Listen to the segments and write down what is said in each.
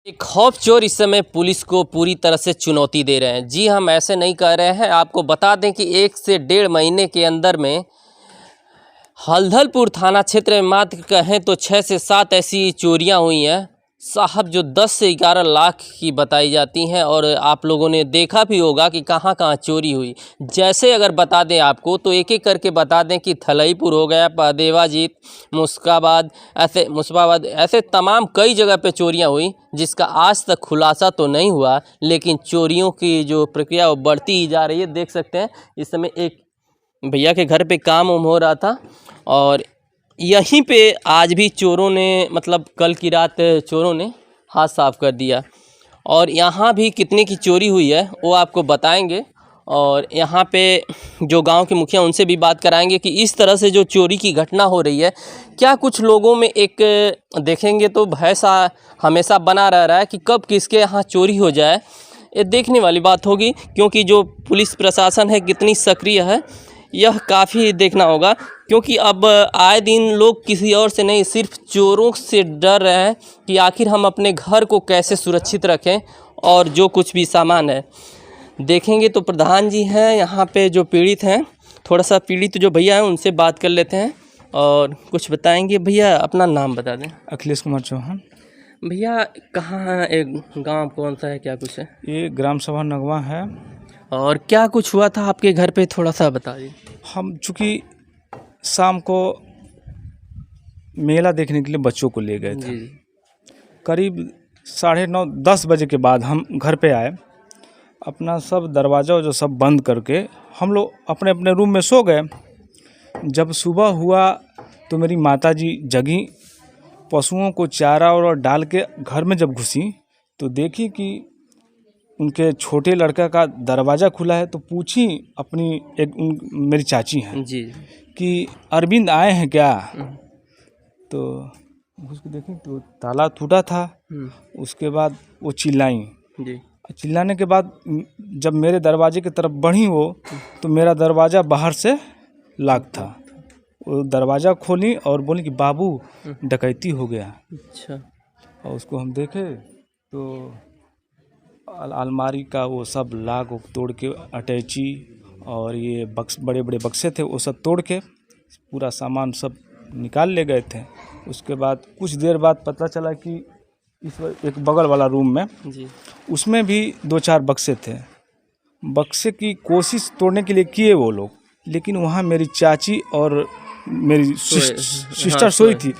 एक खौफ चोर इस समय पुलिस को पूरी तरह से चुनौती दे रहे हैं। जी हम ऐसे नहीं कह रहे हैं, आपको बता दें कि 1 से 1.5 महीने के अंदर में हल्दलपुर थाना क्षेत्र में मात्र कहें तो 6 से 7 ऐसी चोरियां हुई हैं साहब, जो 10 से 11 लाख की बताई जाती हैं। और आप लोगों ने देखा भी होगा कि कहां कहां चोरी हुई। जैसे अगर बता दें आपको तो एक एक करके बता दें कि थलईपुर हो गया, देवाजीत, मुस्काबाद ऐसे तमाम कई जगह पे चोरियां हुई, जिसका आज तक खुलासा तो नहीं हुआ। लेकिन चोरियों की जो प्रक्रिया वो बढ़ती ही जा रही है। देख सकते हैं इस समय एक भैया के घर पे काम हो रहा था और यहीं पे आज भी चोरों ने मतलब कल की रात चोरों ने हाथ साफ कर दिया। और यहाँ भी कितने की चोरी हुई है वो आपको बताएंगे। और यहाँ पे जो गांव के मुखिया उनसे भी बात कराएंगे कि इस तरह से जो चोरी की घटना हो रही है, क्या कुछ लोगों में एक देखेंगे तो भय सा हमेशा बना रह रहा है कि कब किसके यहाँ चोरी हो जाए। ये देखने वाली बात होगी, क्योंकि जो पुलिस प्रशासन है कितनी सक्रिय है यह काफ़ी देखना होगा। क्योंकि अब आए दिन लोग किसी और से नहीं, सिर्फ चोरों से डर रहे हैं कि आखिर हम अपने घर को कैसे सुरक्षित रखें। और जो कुछ भी सामान है देखेंगे तो प्रधान जी हैं यहाँ पे जो पीड़ित हैं, थोड़ा सा पीड़ित जो भैया हैं उनसे बात कर लेते हैं और कुछ बताएंगे। भैया अपना नाम बता दें। अखिलेश कुमार चौहान। भैया कहाँ एक गांव कौन सा है, क्या कुछ है? ये ग्राम सभा नगवा है। और क्या कुछ हुआ था आपके घर पे, थोड़ा सा बताइए। हम चूँकि शाम को मेला देखने के लिए बच्चों को ले गए थे। जी। करीब 9:30-10 बजे के बाद हम घर पे आए। अपना सब दरवाज़ा जो सब बंद करके हम लोग अपने अपने रूम में सो गए। जब सुबह हुआ तो मेरी माताजी जगी, पशुओं को चारा और डाल के घर में जब घुसी तो देखी कि उनके छोटे लड़का का दरवाज़ा खुला है। तो पूछी अपनी मेरी चाची हैं जी कि अरविंद आए हैं क्या? तो उसको देखें तो ताला टूटा था। उसके बाद वो चिल्लाई। जी। चिल्लाने के बाद जब मेरे दरवाजे की तरफ बढ़ी वो, तो मेरा दरवाज़ा बाहर से लॉक था। वो दरवाज़ा खोली और बोली कि बाबू डकैती हो गया। अच्छा। और उसको हम देखे तो अलमारी का वो सब लाग तोड़ के, अटैची और ये बड़े बड़े बक्से थे वो सब तोड़ के पूरा सामान सब निकाल ले गए थे। उसके बाद कुछ देर बाद पता चला कि इस एक बगल वाला रूम में जी उसमें भी 2-4 बक्से थे। बक्से की कोशिश तोड़ने के लिए किए वो लोग, लेकिन वहाँ मेरी चाची और मेरी सिस्टर सोई थी।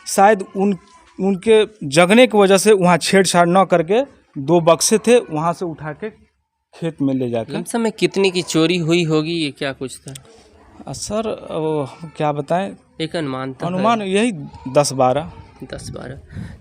शायद उनके जगने की वजह से वहाँ छेड़छाड़ न करके 2 बक्से थे वहाँ से उठा के खेत में ले जाकर। लमसम में कितनी की चोरी हुई होगी, ये क्या कुछ था? सर क्या बताएं, एक अनुमान यही 10-12।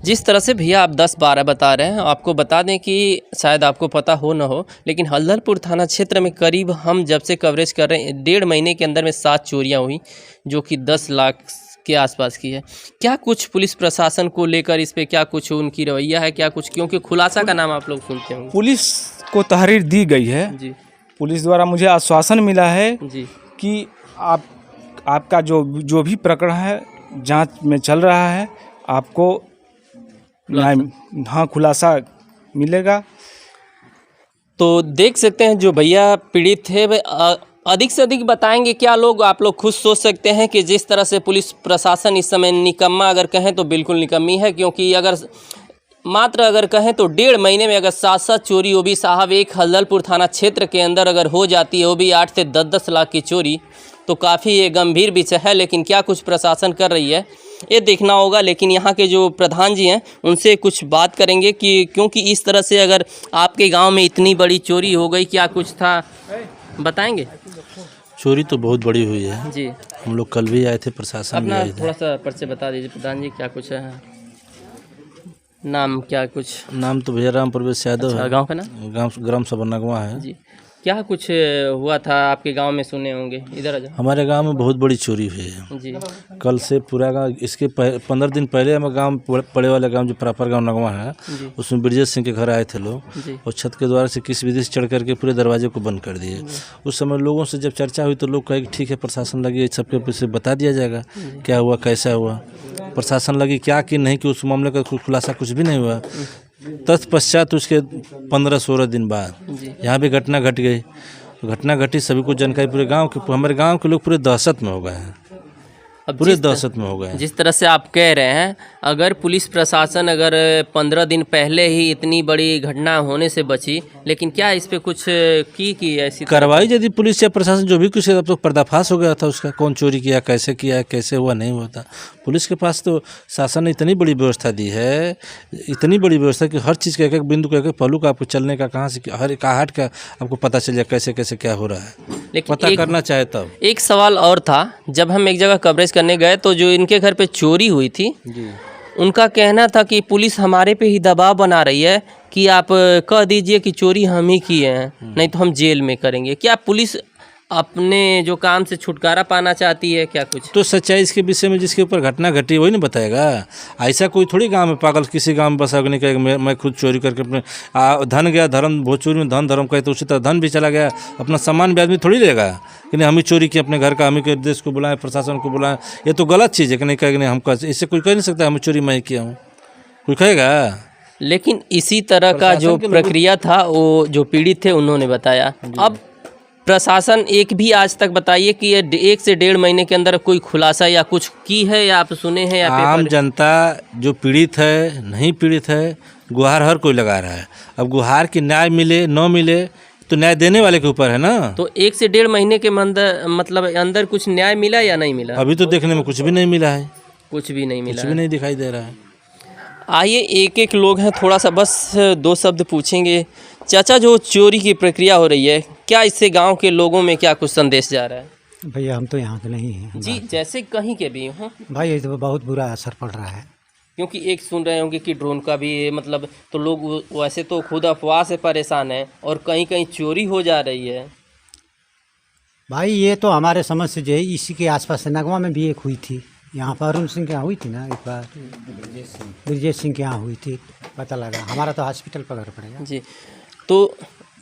जिस तरह से भैया आप 10-12 बता रहे हैं, आपको बता दें कि शायद आपको पता हो ना हो, लेकिन हल्दलपुर थाना क्षेत्र में करीब हम जब से कवरेज कर रहे हैं 1.5 महीने के अंदर में 7 चोरियां हुई, जो कि 10 लाख के आसपास की है। क्या कुछ पुलिस प्रशासन को लेकर इस पे क्या कुछ उनकी रवैया है, क्या कुछ? क्योंकि खुलासा का नाम आप लोग सुनते होंगे। पुलिस को तहरीर दी गई है जी। पुलिस द्वारा मुझे आश्वासन मिला है जी कि आपका जो भी प्रकरण है जांच में चल रहा है, आपको हाँ खुलासा मिलेगा। तो देख सकते हैं जो भैया पीड़ित थे वे अधिक से अधिक बताएंगे। क्या लोग आप लोग खुद सोच सकते हैं कि जिस तरह से पुलिस प्रशासन इस समय निकम्मा अगर कहें तो बिल्कुल निकम्मी है। क्योंकि अगर कहें तो 1.5 महीने में अगर 7 चोरी, वो भी साहब एक हल्दलपुर थाना क्षेत्र के अंदर अगर हो जाती है, वो भी 8 से 10 लाख की चोरी, तो काफ़ी ये गंभीर विषय है। लेकिन क्या कुछ प्रशासन कर रही है ये देखना होगा। लेकिन यहाँ के जो प्रधान जी हैं उनसे कुछ बात करेंगे कि क्योंकि इस तरह से अगर आपके गांव में इतनी बड़ी चोरी हो गई, क्या कुछ था बताएंगे? चोरी तो बहुत बड़ी हुई है जी। हम लोग कल भी आए थे, प्रशासन भी अपना आए थे। थोड़ा सा परिचय बता दीजिए प्रधान जी, क्या कुछ है? नाम क्या कुछ? नाम तो भैया राम प्रवेश यादव है। गाँव का नाम? ग्राम सभा नगवा है जी। क्या कुछ हुआ था आपके गांव में, सुने होंगे? इधर आ जाओ। हमारे गांव में बहुत बड़ी चोरी हुई है जी। कल से पूरा गांव, इसके 15 दिन पहले हमारे गांव पड़े वाले गांव जो प्रॉपर गांव नगवा है, उसमें ब्रजेश सिंह के घर आए थे लोग और छत के द्वार से किस विधि से चढ़ करके पूरे दरवाजे को बंद कर दिए। उस समय लोगों से जब चर्चा हुई तो लोग कहे कि ठीक है प्रशासन लगी, सबके से बता दिया जाएगा क्या हुआ कैसा हुआ। प्रशासन लगी क्या कि नहीं कि उस मामले का खुलासा कुछ भी नहीं हुआ। तत्पश्चात उसके 15-16 दिन बाद जी यहाँ भी घटना घट गई। घटना घटी, सभी को जानकारी, पूरे गांव के, हमारे गांव के लोग पूरे दहशत में हो गए हैं, अब पूरे दहशत में हो गए हैं। जिस तरह से आप कह रहे हैं, अगर पुलिस प्रशासन अगर 15 दिन पहले ही इतनी बड़ी घटना होने से बची, लेकिन क्या इस पे कुछ की ऐसी कार्रवाई यदि पुलिस या प्रशासन जो भी कुछ है, अब तो पर्दाफाश हो गया था उसका, कौन चोरी किया, कैसे हुआ, नहीं हुआ था। पुलिस के पास तो शासन ने इतनी बड़ी व्यवस्था दी है, इतनी बड़ी व्यवस्था कि हर चीज़ का एक एक बिंदु का, एक एक पहलू का, आपको चलने का, कहाँ से हर एक आहट का आपको पता चल जाए, कैसे क्या हो रहा है, लेकिन पता करना चाहे तब। एक सवाल और था, जब हम एक जगह कवरेज करने गए तो जो इनके घर पे चोरी हुई थी, उनका कहना था कि पुलिस हमारे पे ही दबाव बना रही है कि आप कह दीजिए कि चोरी हम ही किए हैं, नहीं तो हम जेल में करेंगे। क्या पुलिस अपने जो काम से छुटकारा पाना चाहती है क्या कुछ? तो सच्चाई इसके विषय में जिसके ऊपर घटना घटी वही नहीं बताएगा। ऐसा कोई थोड़ी गांव में पागल किसी गांव में बसा नहीं कहेगा मैं खुद चोरी करके अपने धन गया, धर्म भोजपुरी में धन धर्म कहे तो उसी तरह धन भी चला गया, अपना सामान भी आदमी थोड़ी लेगा कि नहीं हम ही चोरी किए अपने घर का, हम ही के देश को बुलाएं, प्रशासन को बुलाएं। ये तो गलत चीज़ है कि नहीं कहेगा, नहीं हमको इससे कोई कह नहीं सकता हम चोरी मैं किया हूँ, कोई कहेगा। लेकिन इसी तरह का जो प्रक्रिया था वो जो पीड़ित थे उन्होंने बताया। अब प्रशासन एक भी आज तक बताइए कि ये 1 से 1.5 महीने के अंदर कोई खुलासा या कुछ की है, या आप सुने हैं या आम जनता जो पीड़ित है, नहीं पीड़ित है, गुहार हर कोई लगा रहा है। अब गुहार की न्याय मिले न मिले तो न्याय देने वाले के ऊपर है ना। तो 1 से 1.5 महीने के अंदर कुछ न्याय मिला या नहीं मिला? अभी तो देखने में कुछ भी नहीं मिला है, कुछ भी नहीं मिला, कुछ भी नहीं दिखाई दे रहा है। आइए एक एक लोग हैं, थोड़ा सा बस 2 शब्द पूछेंगे। चाचा, जो चोरी की प्रक्रिया हो रही है, क्या इससे गांव के लोगों में क्या कुछ संदेश जा रहा है? भैया हम तो यहाँ के नहीं हैं जी, जैसे कहीं के भी हों भाई, ये तो बहुत बुरा असर पड़ रहा है। क्योंकि एक सुन रहे होंगे कि ड्रोन का भी मतलब, तो लोग वैसे तो खुद अफवाह से परेशान हैं और कहीं कहीं चोरी हो जा रही है। भाई ये तो हमारे समझ से जो है इसी के आसपास से नगवा में भी एक हुई थी, यहाँ पर अरुण सिंह के यहाँ हुई थी ना एक बार, ब्रजेश सिंह के यहाँ हुई थी, पता लगा। हमारा तो हॉस्पिटल पर घर पड़ेगा जी। तो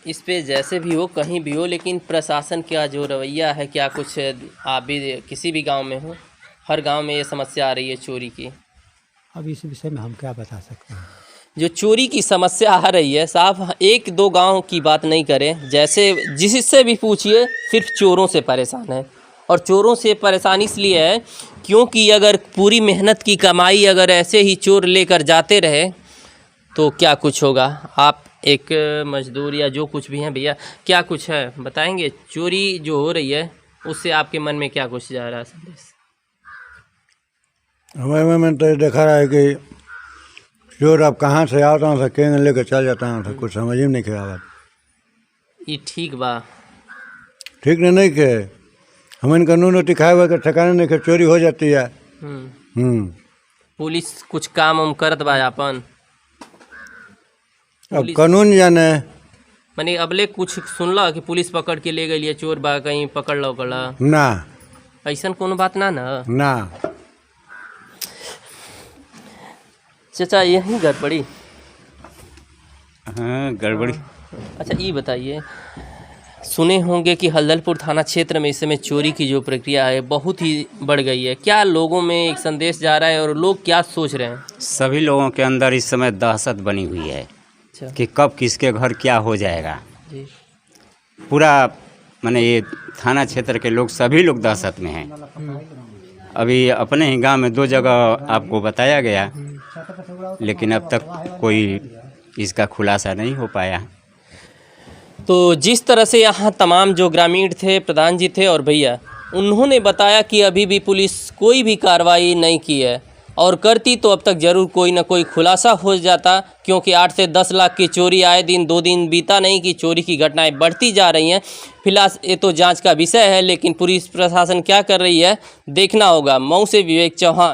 इस पे जैसे भी हो, कहीं भी हो, लेकिन प्रशासन का जो रवैया है, क्या कुछ आप भी किसी भी गांव में हो, हर गांव में ये समस्या आ रही है चोरी की। अब इस विषय में हम क्या बता सकते हैं। जो चोरी की समस्या आ रही है, साहब 1-2 गांव की बात नहीं करें, जैसे जिससे भी पूछिए सिर्फ चोरों से परेशान है। और चोरों से परेशानी इसलिए है क्योंकि अगर पूरी मेहनत की कमाई अगर ऐसे ही चोर लेकर जाते रहे तो क्या कुछ होगा। आप एक मजदूर या जो कुछ भी हैं भैया, क्या कुछ है बताएंगे? चोरी जो हो रही है उससे आपके मन में क्या कुछ जा रहा है संदेश? हमारे में तो देखा रहा है कि चोर अब कहाँ से आता हूँ, केंद्र लेकर चल जाता हूँ, कुछ समझ ही नहीं खेला। ये ठीक बा? ठीक नहीं के हमें कानून दिखाए हुए के ठिकाने नहीं के चोरी हो जाती है। पुलिस कुछ काम हम करत बा अपन? अब कानून जाने मैंने अबले कुछ सुनला कि पुलिस पकड़ के ले गई चोर बा, कहीं पकड़ लो कला ना, ऐसा कोनो बात ना ना। चाचा यही गड़बड़ी? हाँ गड़बड़ी। अच्छा ये बताइए, सुने होंगे कि हल्दलपुर थाना क्षेत्र में इस समय चोरी की जो प्रक्रिया है बहुत ही बढ़ गई है, क्या लोगों में एक संदेश जा रहा है और लोग क्या सोच रहे हैं? सभी लोगों के अंदर इस समय दहशत बनी हुई है कि कब किसके घर क्या हो जाएगा। जी। पूरा माने ये थाना क्षेत्र के लोग सभी लोग दहशत में हैं। अभी अपने ही गांव में 2 जगह आपको बताया गया, लेकिन अब तक कोई इसका खुलासा नहीं हो पाया। तो जिस तरह से यहाँ तमाम जो ग्रामीण थे, प्रधान जी थे और भैया, उन्होंने बताया कि अभी भी पुलिस कोई भी कार्रवाई नहीं की है, और करती तो अब तक ज़रूर कोई ना कोई खुलासा हो जाता, क्योंकि 8 से 10 लाख की चोरी आए दिन, 2 दिन बीता नहीं कि चोरी की घटनाएं बढ़ती जा रही हैं। फिलहाल ये तो जांच का विषय है, लेकिन पुलिस प्रशासन क्या कर रही है देखना होगा। मऊ से विवेक चौहान।